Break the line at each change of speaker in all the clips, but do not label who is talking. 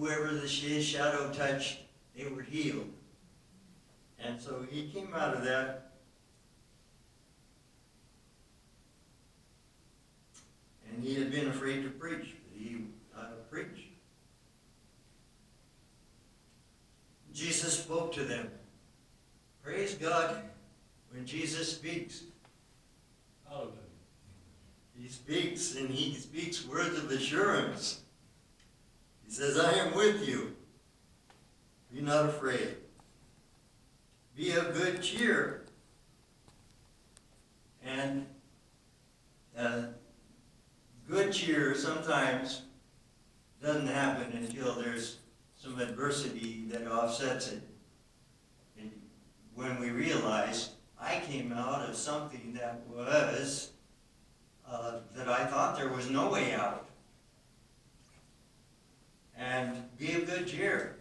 whoever his shadow touched, they were healed. And so he came out of that. And he had been afraid to preach, but he preached. Jesus spoke to them. Praise God when Jesus speaks.
Hallelujah.
He speaks, and he speaks words of assurance. He says, I am with you. Be not afraid. Be of good cheer. And good cheer sometimes doesn't happen until there's some adversity that offsets it. And when we realize I came out of something that was, that I thought there was no way out. And be of good cheer.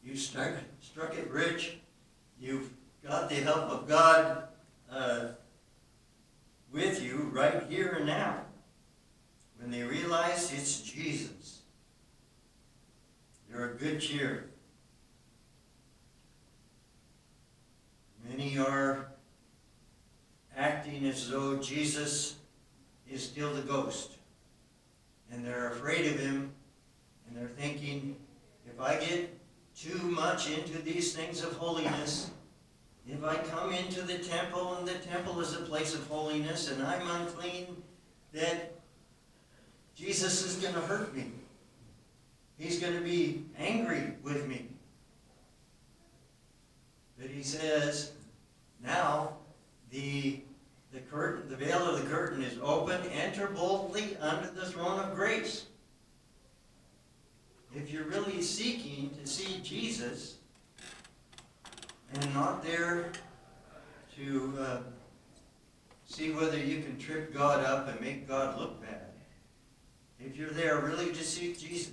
You struck it rich. You've got the help of God with you right here and now. When they realize it's Jesus, they're of good cheer. Many are acting as though Jesus is still the ghost. And they're afraid of him. And they're thinking, if I get too much into these things of holiness, if I come into the temple, and the temple is a place of holiness, and I'm unclean, that Jesus is going to hurt me. He's going to be angry with me. But he says, now the curtain, the veil of the curtain is open. Enter boldly under the throne of grace. If you're really seeking to see Jesus and not there to see whether you can trip God up and make God look bad, if you're there really to seek Jesus,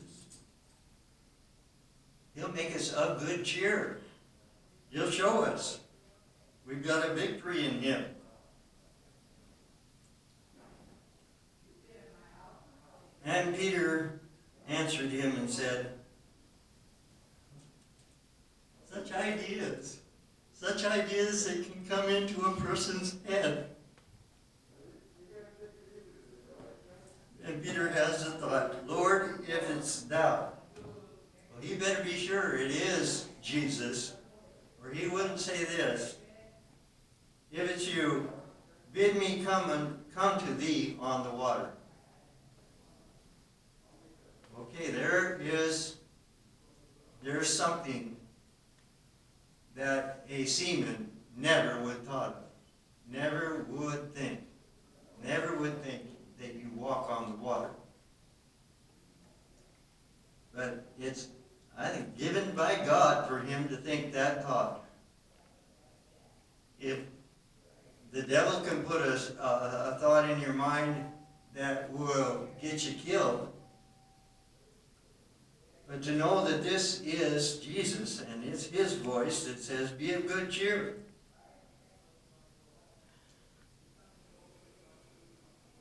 he'll make us of good cheer. He'll show us we've got a victory in him. And Peter answered him and said, such ideas that can come into a person's head. And Peter has the thought, Lord, if it's thou, well, he better be sure it is Jesus, or he wouldn't say this. If it's you, bid me come to thee on the water. Okay, there's something that a seaman never would thought of, never would think that you walk on the water. But it's, I think, given by God for him to think that thought. If the devil can put a thought in your mind that will get you killed, but to know that this is Jesus and it's his voice that says, be of good cheer.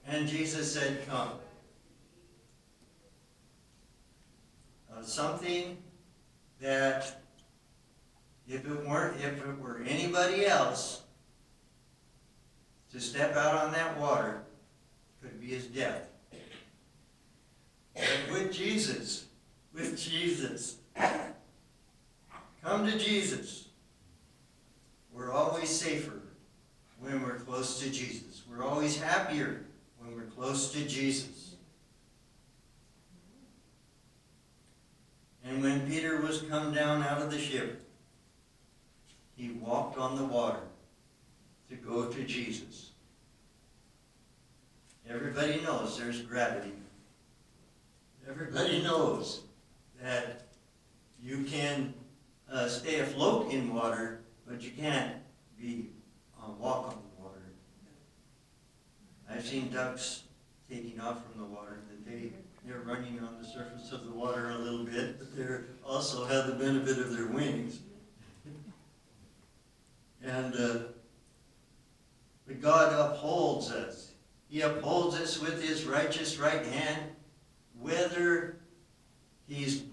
And Jesus said, come. Something that if it were anybody else to step out on that water, could be his death. But with Jesus, come to Jesus. We're always safer when we're close to Jesus. We're always happier when we're close to Jesus. And when Peter was come down out of the ship, he walked on the water to go to Jesus. Everybody knows there's gravity. Everybody knows that you can stay afloat in water, but you can't walk on the water. I've seen ducks taking off from the water, that they're running on the surface of the water a little bit, but they also have the benefit of their wings. And but God upholds us. He upholds us with his righteous right hand, whether he's